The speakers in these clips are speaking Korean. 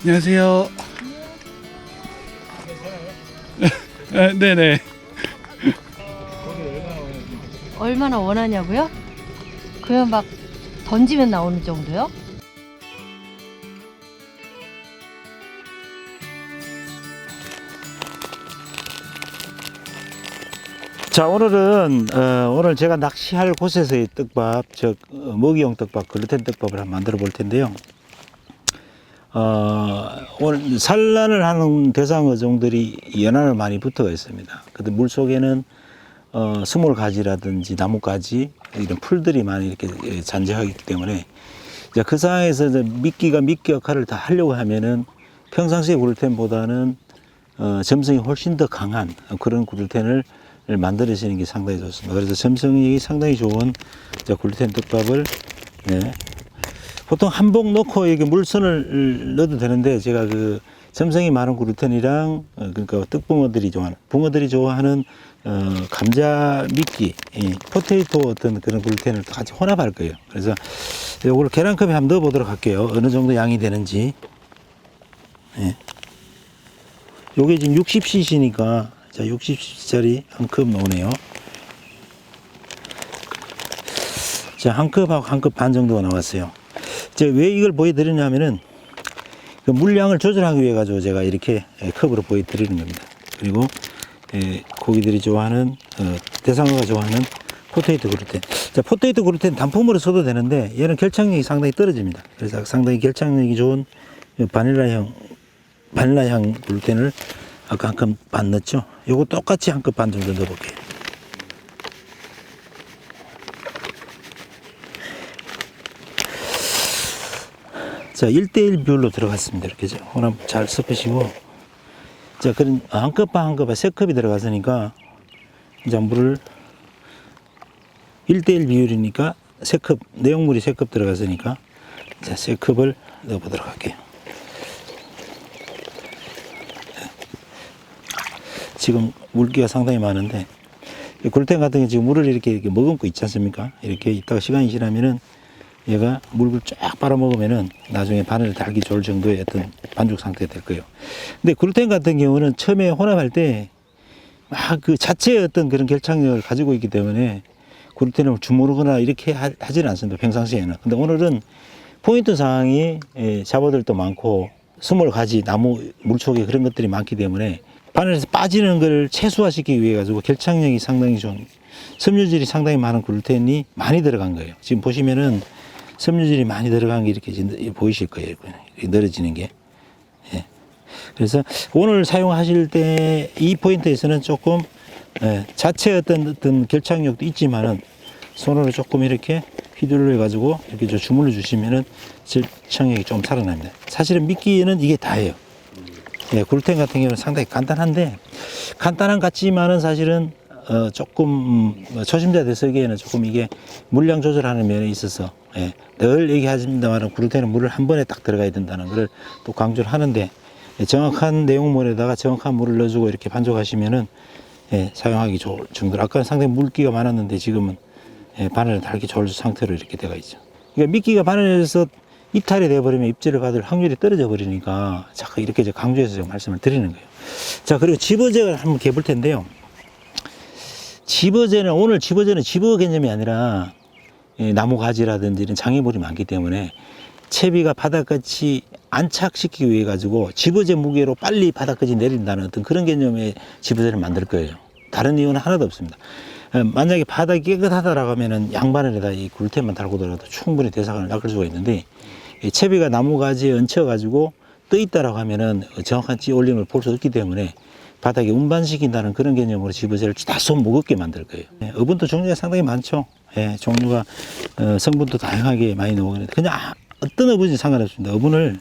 안녕하세요. 네네. 얼마나 원하냐고요? 그냥 막 던지면 나오는 정도요? 자, 오늘은 오늘 제가 낚시할 곳에서의 떡밥, 즉 먹이용 떡밥, 글루텐 떡밥을 한번 만들어 볼 텐데요. 오늘 산란을 하는 대상어종들이 연안을 많이 붙어 있습니다. 근데 물 속에는 스몰가지라든지 나뭇가지 이런 풀들이 많이 이렇게 잔재하기 때문에 이제 그 상황에서 이제 미끼가 미끼 역할을 다 하려고 하면은 평상시의 글루텐보다는 점성이 훨씬 더 강한 그런 글루텐을 만들어지는 게 상당히 좋습니다. 그래서 점성이 상당히 좋은 글루텐 떡밥을 보통 한 봉 넣고 이렇게 물선을 넣어도 되는데 제가 그 점성이 많은 글루텐이랑 그러니까 떡붕어들이 좋아하는 감자 미끼, 포테이토 어떤 그런 글루텐을 같이 혼합할 거예요. 그래서 이걸 계량컵에 한번 넣어 보도록 할게요. 어느 정도 양이 되는지. 요게 지금 60cc니까 자, 60cc짜리 한 컵 나오네요. 자, 한 컵하고 한 컵 반 정도가 나왔어요. 제가 왜 이걸 보여드리냐면은 그 물량을 조절하기 위해 가지고 제가 이렇게 컵으로 보여드리는 겁니다. 그리고 고기들이 좋아하는 대상어가 좋아하는 포테이토 글루텐. 자, 포테이토 글루텐 단품으로 써도 되는데 얘는 결착력이 상당히 떨어집니다. 그래서 상당히 결착력이 좋은 바닐라향 글루텐을 아까 한 컵 반 넣었죠. 요거 똑같이 한 컵 반 정도 넣어볼게요. 자, 1대1 비율로 들어갔습니다. 이렇게 혼합 잘 섞으시고. 자, 그런 한 컵 반 한 컵에 3컵이 들어갔으니까 이제 물을 1대1 비율이니까 3컵, 내용물이 3컵 들어갔으니까 자, 3컵을 넣어보도록 할게요. 지금 물기가 상당히 많은데 글루텐 같은 게 지금 물을 이렇게 머금고 있지 않습니까? 이렇게 있다가 시간이 지나면은 얘가 물을 쫙 빨아먹으면은 나중에 바늘에 달기 좋을 정도의 어떤 반죽 상태가 될 거예요. 근데 글루텐 같은 경우는 처음에 혼합할 때 막 그 자체의 어떤 그런 결착력을 가지고 있기 때문에 글루텐을 주무르거나 이렇게 하지는 않습니다. 평상시에는. 근데 오늘은 포인트 상황이 잡어들도 많고 스몰가지, 나무, 물속에 그런 것들이 많기 때문에 바늘에서 빠지는 걸 최소화시키기 위해 가지고 결착력이 상당히 좋은 섬유질이 상당히 많은 글루텐이 많이 들어간 거예요. 지금 보시면은 섬유질이 많이 들어간 게 이렇게 보이실 거예요. 늘어지는 게. 예. 그래서 오늘 사용하실 때 이 포인트에서는 조금 자체 어떤 결착력도 있지만은 손으로 조금 이렇게 휘둘러 가지고 이렇게 주물러 주시면은 결착력이 좀 살아납니다. 사실은 미끼는 이게 다예요. 예, 글루텐 같은 경우는 상당히 간단한데 간단한 것 같지만은 사실은 조금 초심자들 쓰기에는 조금 이게 물량 조절하는 면에 있어서 늘 얘기하십니다만 글루텐은 물을 한 번에 딱 들어가야 된다는 걸 또 강조를 하는데 정확한 내용물에다가 정확한 물을 넣어주고 이렇게 반죽하시면은 사용하기 좋을 정도로 아까는 상당히 물기가 많았는데 지금은 바늘에 달기 좋을 상태로 이렇게 되어 있죠. 그러니까 미끼가 바늘에서 이탈이 되어버리면 입질을 받을 확률이 떨어져 버리니까 자꾸 이렇게 강조해서 제가 말씀을 드리는 거예요. 자, 그리고 집어제를 한번 해볼 텐데요. 오늘 집어제는 집어 개념이 아니라 나무 가지라든지 이런 장애물이 많기 때문에 채비가 바닥까지 안착시키기 위해 가지고 집어제 무게로 빨리 바닥까지 내린다는 어떤 그런 개념의 집어제를 만들 거예요. 다른 이유는 하나도 없습니다. 만약에 바닥이 깨끗하다라고 하면은 양바늘에다 이 글루텐만 달고 들어가도 충분히 대상을 낚을 수가 있는데 채비가 나무 가지에 얹혀 가지고 떠 있다라고 하면은 정확한 찌올림을 볼 수 없기 때문에 바닥에 운반시킨다는 그런 개념으로 집어제를 다 손 무겁게 만들 거예요. 어분도 종류가 상당히 많죠. 종류가 성분도 다양하게 많이 나오는데 그냥 어떤 어분이 상관없습니다. 어분을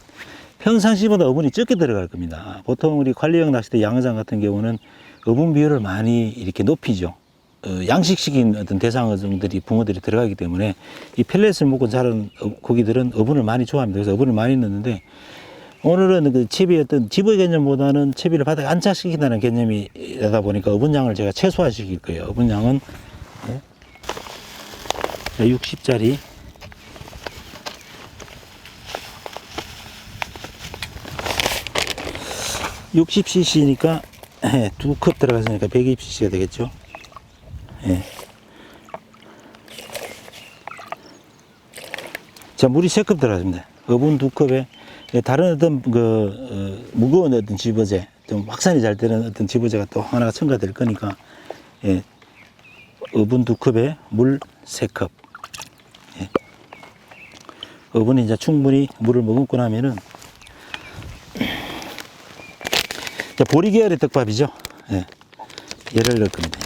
평상시보다 어분이 적게 들어갈 겁니다. 보통 우리 관리형 낚시대 양어장 같은 경우는 어분 비율을 많이 이렇게 높이죠. 양식시킨 어떤 대상어종들이 붕어들이 들어가기 때문에 이 펠렛을 먹고 자란 고기들은 어분을 많이 좋아합니다. 그래서 어분을 많이 넣는데 오늘은 그 채비 어떤 집어 개념보다는 채비를 바닥에 안착시킨다는 개념이다 보니까 어분량을 제가 최소화시킬 거예요. 어분량은 60짜리 60cc니까 2컵 들어갔으니까 120cc가 되겠죠. 예. 자, 물이 3컵 들어갔습니다. 어분 2컵에 다른 어떤 무거운 어떤 집어제, 좀 확산이 잘 되는 어떤 집어제가 또 하나가 첨가될 거니까, 예. 어분 2컵에 물 3컵. 예. 어분이 이제 충분히 물을 머금고 나면은, 자, 보리 계열의 떡밥이죠. 예. 얘를 넣을 겁니다.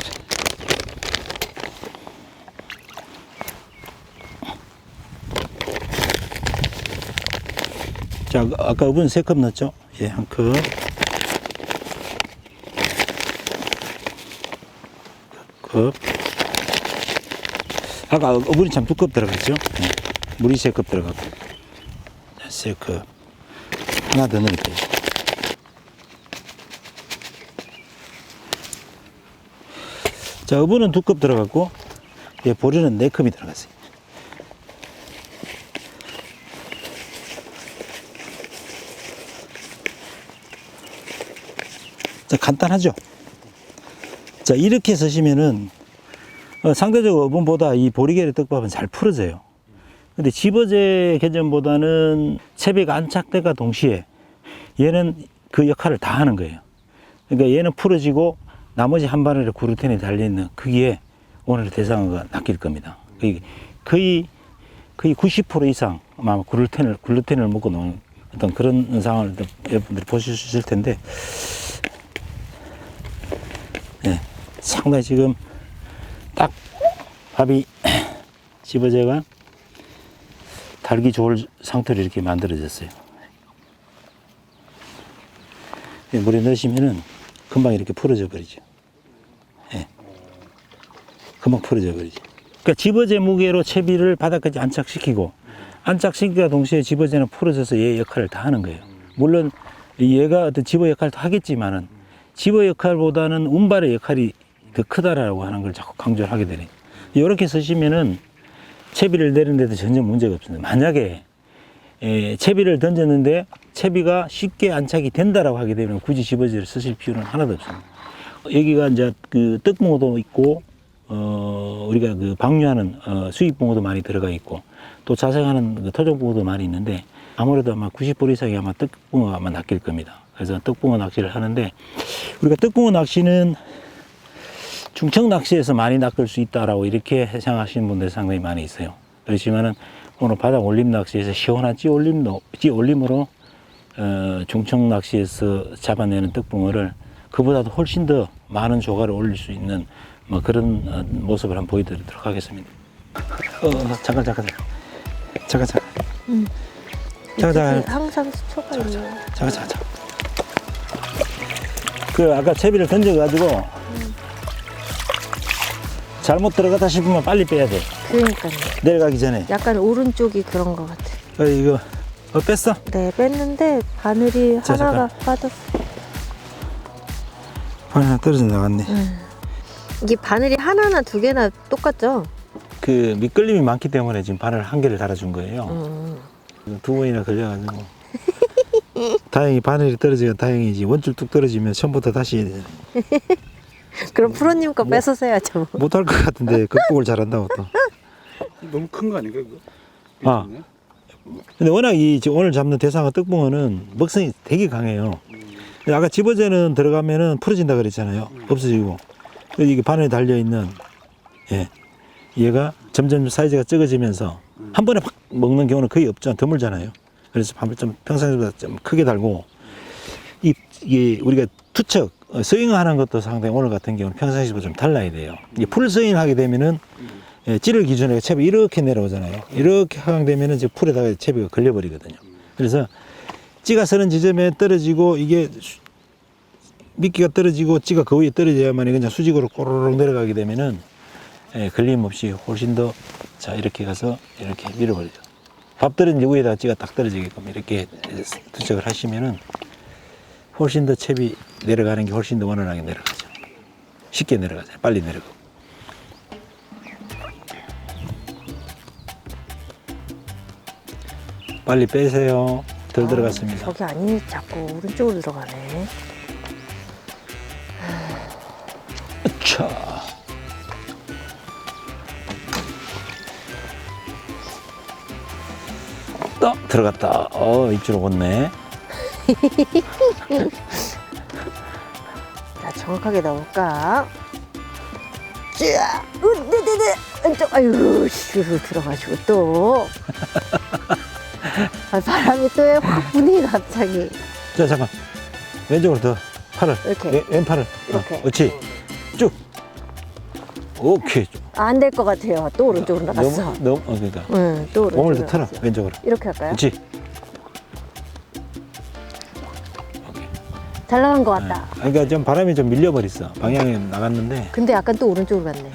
자, 아까 어분 3컵 넣었죠? 예, 1컵. 컵. 아까 어분이 참 2컵 들어갔죠? 예. 물이 3컵 들어가고. 자, 3컵. 하나 더 넣을게요. 자, 어분은 2컵 들어갔고, 예, 보리는 4컵이 들어갔어요. 자, 간단하죠? 자, 이렇게 쓰시면은, 상대적으로 어분보다 이 보리계열의 떡밥은 잘 풀어져요. 근데 집어제 개념보다는 채비가 안착됨과 동시에 얘는 그 역할을 다 하는 거예요. 그러니까 얘는 풀어지고 나머지 한 바늘에 그루텐이 달려있는 거기에 오늘의 대상어가 낚일 겁니다. 거의 90% 이상 아마 글루텐을 먹고 노는 어떤 그런 상황을 여러분들이 보실 수 있을 텐데, 네, 상당히 지금 딱 밥이 집어제가 달기 좋을 상태로 이렇게 만들어졌어요. 물에 넣으시면은 금방 이렇게 풀어져 버리죠. 예. 금방 풀어져 버리죠. 그러니까 집어제 무게로 채비를 바닥까지 안착시키고, 안착시키기와 동시에 집어제는 풀어져서 얘 역할을 다 하는 거예요. 물론 얘가 어떤 집어 역할도 하겠지만은 집어 역할보다는 운발의 역할이 더 크다라고 하는 걸 자꾸 강조를 하게 되네요. 이렇게 쓰시면은 채비를 내리는데도 전혀 문제가 없습니다. 만약에 채비를 던졌는데 채비가 쉽게 안착이 된다라고 하게 되면 굳이 집어제를 쓰실 필요는 하나도 없습니다. 여기가 이제 그 떡붕어도 있고, 우리가 그 방류하는 수입붕어도 많이 들어가 있고, 또 자생하는 그 토종붕어도 많이 있는데, 아무래도 아마 90% 이상이 아마 떡붕어가 아마 낚일 겁니다. 그래서 떡붕어 낚시를 하는데, 우리가 떡붕어 낚시는 중청 낚시에서 많이 낚을 수 있다라고 이렇게 생각하시는 분들이 상당히 많이 있어요. 그렇지만은 오늘 바닥 올림 낚시에서 시원한 찌올림으로 중청 낚시에서 잡아내는 떡붕어를 그보다도 훨씬 더 많은 조가를 올릴 수 있는 뭐 그런 모습을 한번 보여드리도록 하겠습니다. 잠깐. 잠깐. 항상 수초가 있네요. 잠깐. 그 아까 채비를 던져가지고 잘못 들어갔다 싶으면 빨리 빼야 돼. 그러니까요. 내려가기 전에. 약간 오른쪽이 그런 것 같아요. 이거 뺐어? 네, 뺐는데 바늘이 자, 하나가 잠깐. 빠졌어요. 바늘 하나 떨어져 나갔네. 이게 바늘이 하나나 두 개나 똑같죠? 그 미끌림이 많기 때문에 지금 바늘 한 개를 달아준 거예요. 2번이나 걸려가지고. 다행히 바늘이 떨어지면 다행이지. 원줄 뚝 떨어지면 처음부터 다시 그럼 프로님 거 뺏으세요죠. 못할 것 같은데 극복을 잘한다고 또. 너무 큰 거 아닌가 그거? 아. 근데 워낙 오늘 잡는 대상어 떡붕어는 먹성이 되게 강해요. 아까 집어제는 들어가면은 풀어진다 그랬잖아요. 없어지고. 이게 바늘에 달려있는, 예. 얘가 점점 사이즈가 적어지면서 한 번에 확 먹는 경우는 거의 없죠. 드물잖아요. 그래서 밤을 좀 평상시보다 좀 크게 달고, 이게 우리가 투척, 스윙하는 것도 상당히 오늘 같은 경우는 평상시보다 좀 달라야 돼요. 이게 풀 스윙을 하게 되면은 찌를 기준으로 채비 이렇게 내려오잖아요. 이렇게 하강되면은 이제 풀에다가 채비가 걸려버리거든요. 그래서 찌가 서는 지점에 떨어지고 이게 미끼가 떨어지고 찌가 그 위에 떨어져야만 그냥 수직으로 꼬르륵 내려가게 되면은 걸림 없이 훨씬 더 자 이렇게 가서 이렇게 밀어버리죠. 밥 떨어진 위에다가 찌가 딱 떨어지게끔 이렇게 투척을 하시면은 훨씬 더 채비 내려가는 게 훨씬 더 원활하게 내려가죠. 쉽게 내려가죠. 빨리 내려가고. 빨리 빼세요. 덜 들어갔습니다. 저기 아니 자꾸 오른쪽으로 들어가네. 자. 들어갔다. 입질 오겠네. 자, 정확하게 넣을까? 자, 네네네. 왼쪽, 아유, 들어가지고 또. 아, 바람이 또 확 부네, 갑자기. 자, 잠깐. 왼쪽으로 더. 팔을. 이렇게. 왼팔을. 이렇게. 그렇지. 쭉. 오케이. 안 될 것 같아요. 또 오른쪽으로 나갔어. 그러니까. 응, 또 오른쪽으로. 몸을 더 틀어. 나갔어. 왼쪽으로. 이렇게 할까요? 그렇지. 잘 나간 것 같다. 그러니까 좀 바람이 좀 밀려버렸어. 방향이 나갔는데. 근데 약간 또 오른쪽으로 갔네.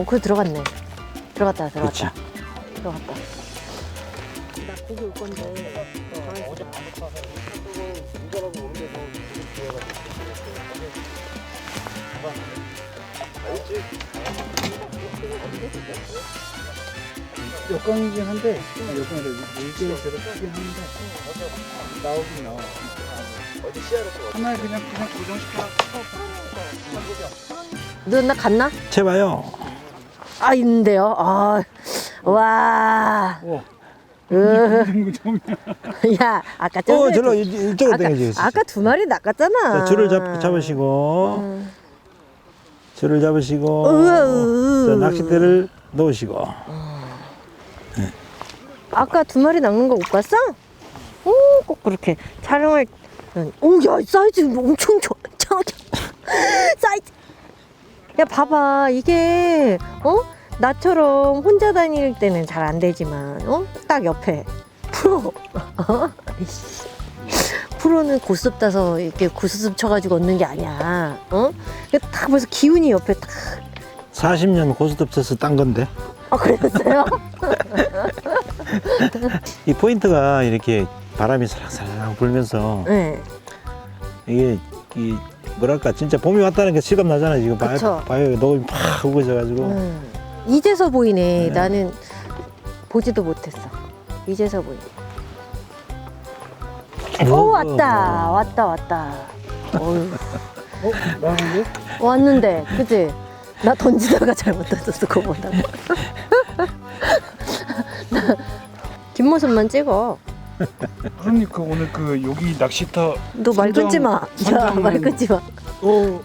그래 들어갔네. 들어갔다. 그렇지. 들어갔다. 나 고기 올 건데. 역광이긴 한데 역광이라 물기를 제가 쓰긴 하는데 나오긴 나와. 하나에 그냥 고정시켜. 너 나 갔나? 채봐요. 아 있는데요. 아 와. 이거 좀 야 아까 전에 저로 이쪽으로 당겨지. 아까 두 마리 낚았잖아. 자, 줄을 잡으시고. 줄을 잡으시고. 자, 낚싯대를 놓으시고. 아까 두 마리 낚는 거 못 봤어? 꼭 그렇게 촬영할. 야 사이즈 엄청 좋아. 사이즈. 야 봐봐 이게 나처럼 혼자 다닐 때는 잘 안 되지만 딱 옆에 프로 프로는 고스톱 따서 이렇게 고스톱 쳐가지고 얻는 게 아니야. 딱 벌써 기운이 옆에 딱. 40년 고스톱 쳐서 딴 건데. 그랬어요? 이 포인트가 이렇게 바람이 살랑살랑 불면서 네. 이게 뭐랄까 진짜 봄이 왔다는 게 실감 나잖아요. 지금 그쵸. 바위에 녹음이 팍 우거져가지고. 이제서 보이네. 네. 나는 보지도 못했어. 이제서 보이네. 왔다. 어휴. 나오는데? 왔는데, 그치? 나 던지다가 잘못 던졌어, 그거보다. 뒷모습만 찍어. 그러니까 오늘 여기 낚시터 너 말 끊지 마. 야, 말 끊지 마. 오,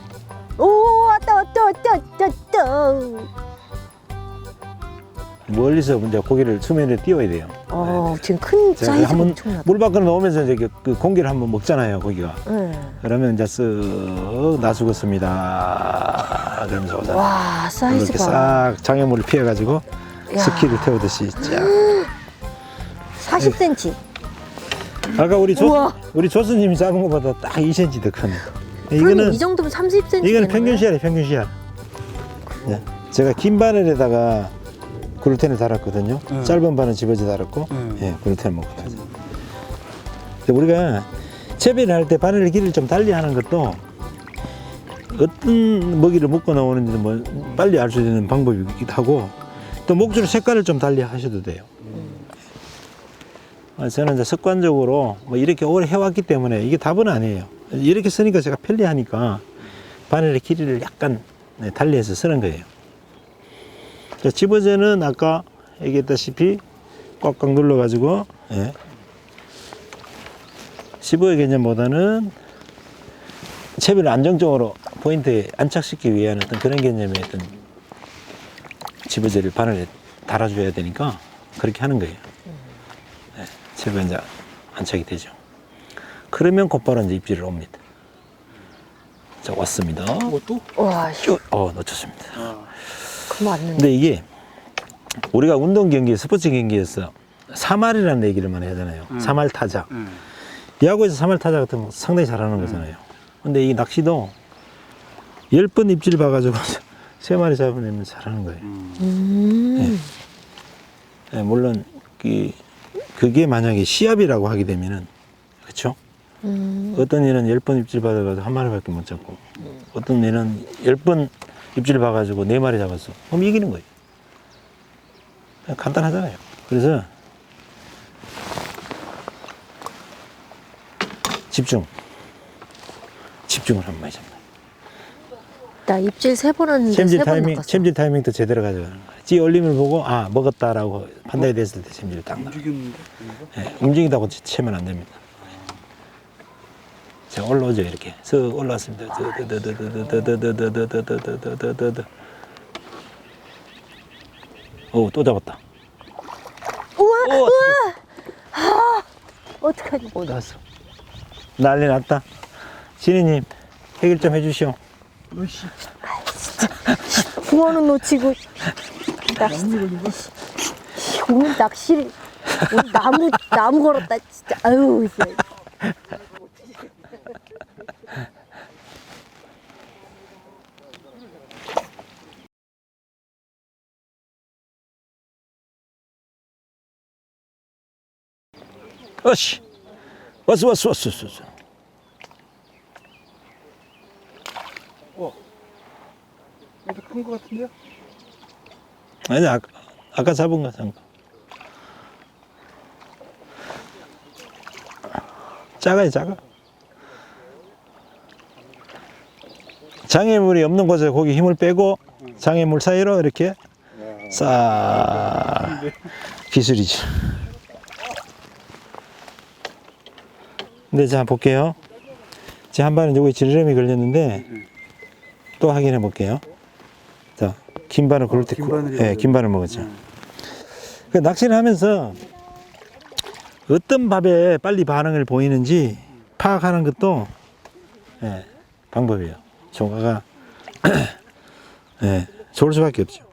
왔다. 멀리서 이제 고기를 수면에 띄워야 돼요. 지금 큰 제가 사이즈가 한번 엄청나다. 물 밖으로 나오면서 이제 그 공기를 한번 먹잖아요, 고기가. 네. 그러면 이제 쓱 놔주겠습니다. 그러면서 오자. 와, 사이즈 이렇게 봐. 싹 장애물을 피해가지고 야. 스키를 태우듯이 쫙. 40cm. 아까 우리 우와. 조스님이 잡은 것보다 딱 2cm 더 크네. 그러니 이 정도면 30cm. 이거는 평균 씨알이에요, 평균 씨알. 예. 제가 긴 바늘에다가 글루텐을 달았거든요. 네. 짧은 바늘 집어서 달았고, 예, 글루텐을 먹거든요. 우리가 채비를 할 때 바늘 길이를 좀 달리 하는 것도 어떤 먹이를 묶어 나오는지 뭐 빨리 알 수 있는 방법이기도 하고, 또 목줄 색깔을 좀 달리 하셔도 돼요. 저는 이제 습관적으로 뭐 이렇게 오래 해왔기 때문에 이게 답은 아니에요. 이렇게 쓰니까 제가 편리하니까 바늘의 길이를 약간 달리해서 쓰는 거예요. 자, 집어제는 아까 얘기했다시피 꽉꽉 눌러가지고, 예. 집어의 개념보다는 채비를 안정적으로 포인트에 안착시키기 위한 어떤 그런 개념의 어떤 집어제를 바늘에 달아줘야 되니까 그렇게 하는 거예요. 네, 채비가 이제 안착이 되죠. 그러면 곧바로 이제 입질을 옵니다. 자, 왔습니다. 또? 와, 쭉, 놓쳤습니다. 그럼 왔는데. 근데 이게 우리가 운동 경기, 스포츠 경기에서 사말이라는 얘기를 많이 하잖아요. 사말 타자. 야구에서 사말 타자 같은 거 상당히 잘하는 거잖아요. 근데 이 낚시도 10번 입질 봐가지고 3마리 잡아내면 잘하는 거예요. 네. 네, 물론 그게 만약에 시합이라고 하게 되면은, 그렇죠? 어떤 애는 10번 입질 받아가지고 1마리밖에 못 잡고, 어떤 애는 10번 입질 봐가지고 4마리 잡았어. 그럼 이기는 거예요. 간단하잖아요. 그래서 집중을 한 마리 잡는 거야. 나 입질 3번 왔는데 3번 낚았어. 챔질 타이밍도 제대로 가져가는 거야. 찌 올림을 보고 아 먹었다라고 판단이 됐을 때 챔질을 딱 넣어. 움직였는데? 예, 움직인다고 채면 안 됩니다. 자, 올라오죠, 이렇게. 쓱 올라왔습니다. 오, 또 잡았다. 우와! 오, 우와! 어떡하지? 오, 나왔어. 난리 났다. 신이님, 해결 좀 해주시오. 으씨. 붕어는 놓치고. 오늘 낚시를, 오늘 나무 걸었다, 진짜. 아유, 진짜. 어씨, 왔어. 이거 큰 거 같은데요? 아니, 아까 잡은 거, 잠깐. 작아요. 장애물이 없는 곳에 고기 힘을 빼고 장애물 사이로 이렇게 싹 기술이지. 근데 자 볼게요. 제 한 발은 여기 지르름이 걸렸는데 또 확인해 볼게요. 자, 긴 발을 고를 때, 긴 발을 먹었죠. 그 낚시를 하면서 어떤 밥에 빨리 반응을 보이는지 파악하는 것도 방법이에요. 조가가 좋을 수밖에 없죠.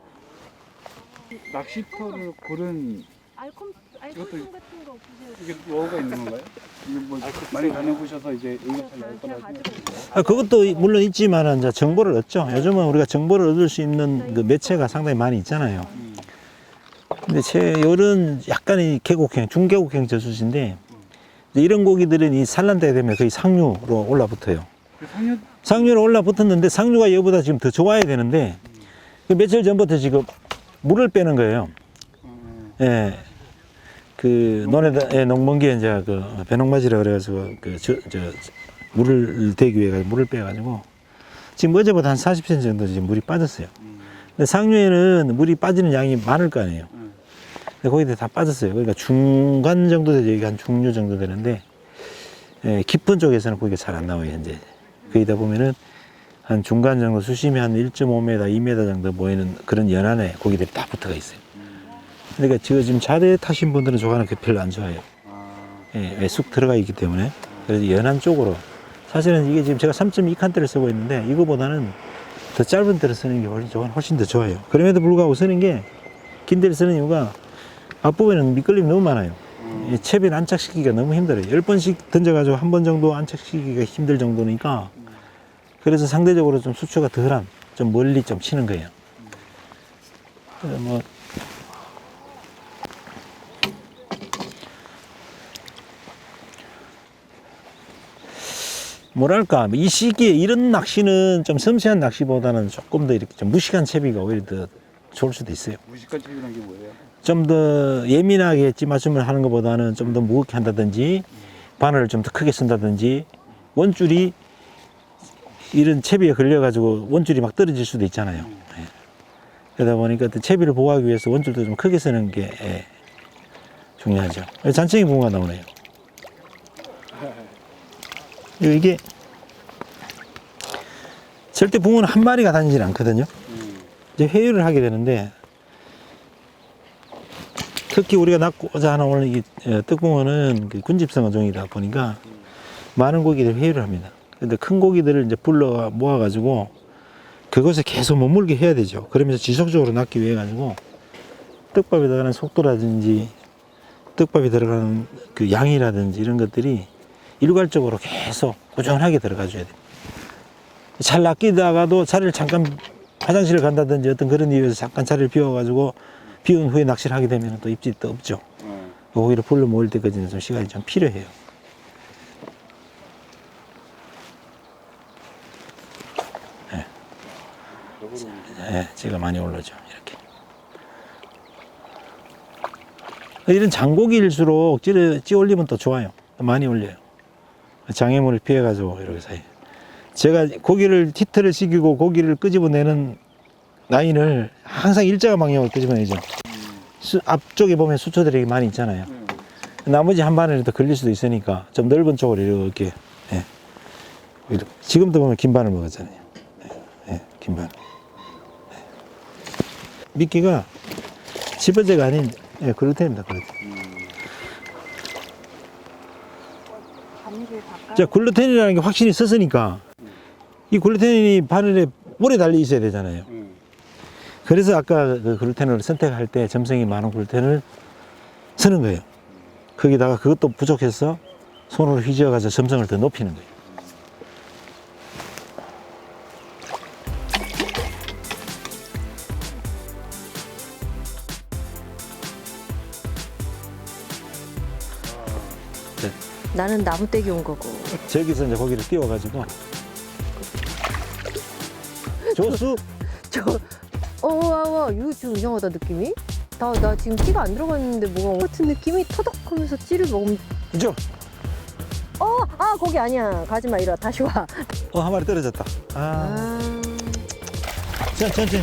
낚시터를 고른 알콩 같은 거 없으세요? 이게 뭐가 있는 건가요? 이게 뭐 많이 다녀보셔서 이제 여기 잘 나올 거라서. 그것도 물론 있지만은 이제 정보를 얻죠. 요즘은 우리가 정보를 얻을 수 있는 그 매체가 상당히 많이 있잖아요. 근데 요런 약간의 계곡형, 중계곡형 저수지인데 이제 이런 고기들은 이 산란대가 되면 거의 상류로 올라붙어요. 상류로 올라붙었는데 상류가 얘보다 지금 더 좋아야 되는데 그 며칠 전부터 지금 물을 빼는 거예요. 예. 그 논에다 농번기에 이제 그 배농맞이라 그래가지고 물을 대기 위해 물을 빼가지고 지금 어제보다 한 40cm 정도 지금 물이 빠졌어요. 근데 상류에는 물이 빠지는 양이 많을 거 아니에요. 근데 거기다 다 빠졌어요. 그러니까 중간 정도 되죠. 여기 한 중류 정도 되는데 깊은 쪽에서는 고기가 잘 안 나와요 현재. 거기다 보면은 한 중간 정도 수심이 한 1.5m, 2m 정도 보이는 그런 연안에 고기들이 다 붙어가 있어요. 그러니까 지금 자대 타신 분들은 저거는 별로 안 좋아해요. 왜 쑥 들어가 있기 때문에. 그래서 연안 쪽으로. 사실은 이게 지금 제가 3.2칸대를 쓰고 있는데 이거보다는 더 짧은 대를 쓰는 게 저건 훨씬 더 좋아요. 그럼에도 불구하고 쓰는 게 긴 대를 쓰는 이유가 앞부분에는 미끌림이 너무 많아요. 이 채비를 안착시키기가 너무 힘들어요. 10번씩 던져가지고 한 번 정도 안착시키기가 힘들 정도니까 그래서 상대적으로 좀 수초가 덜한, 좀 멀리 좀 치는 거예요. 뭐 뭐랄까 이 시기에 이런 낚시는 좀 섬세한 낚시보다는 조금 더 이렇게 좀 무식한 채비가 오히려 더 좋을 수도 있어요. 무식한 채비란 게 뭐예요? 좀 더 예민하게 찌맞춤을 하는 것보다는 좀 더 무겁게 한다든지 바늘을 좀 더 크게 쓴다든지 원줄이 이런 채비에 걸려가지고 원줄이 막 떨어질 수도 있잖아요. 그러다 보니까 채비를 보호하기 위해서 원줄도 좀 크게 쓰는 게 중요하죠. 잔챙이 붕어가 나오네요. 이게 절대 붕어는 한 마리가 다니질 않거든요. 이제 회유를 하게 되는데 특히 우리가 낚고자 하는 오늘 이 떡붕어는 군집성 어종이다 보니까 많은 고기들을 회유를 합니다. 근데 큰 고기들을 이제 불러 모아가지고 그것에 계속 머물게 해야 되죠. 그러면서 지속적으로 낚기 위해 가지고 떡밥에 들어가는 속도라든지 떡밥에 들어가는 그 양이라든지 이런 것들이 일괄적으로 계속 꾸준하게 들어가 줘야 돼요. 잘 낚이다가도 자리를 잠깐 화장실을 간다든지 어떤 그런 이유에서 잠깐 자리를 비워가지고 비운 후에 낚시를 하게 되면 또 입질이 또 없죠. 오히려 불러 모을 때까지는 좀 시간이 좀 필요해요. 찌가 많이 올라오죠. 이렇게. 이런 장고기일수록 찌 올리면 또 좋아요. 많이 올려요. 장애물을 피해가지고 이렇게 사이. 제가 고기를 히트를 시키고 고기를 끄집어내는 라인을 항상 일정한 방향으로 끄집어내죠. 앞쪽에 보면 수초들이 많이 있잖아요. 나머지 한 바늘이 더 걸릴 수도 있으니까 좀 넓은 쪽으로 이렇게. 예. 이렇게. 지금도 보면 긴 바늘 먹었잖아요. 예. 예. 긴 바늘. 예. 미끼가 집어제가 아닌 예, 글루텐입니다. 글루텐. 자, 글루텐이라는 게 확실히 썼으니까 이 글루텐이 바늘에 오래 달려 있어야 되잖아요. 그래서 아까 그 글루텐을 선택할 때 점성이 많은 글루텐을 쓰는 거예요. 거기다가 그것도 부족해서 손으로 휘저어가지고 점성을 더 높이는 거예요. 나는 나무떼기 온 거고. 저기서 이제 고기를 띄워가지고 조수 와, 이거 좀 이상하다, 느낌이. 나 지금 끼가 안 들어갔는데 뭐가 같은 느낌이 터덕 하면서 찌를 먹으면. 이쪽 거기 아니야. 가지마, 이리 와. 다시 와. 한 마리 떨어졌다. 천천히.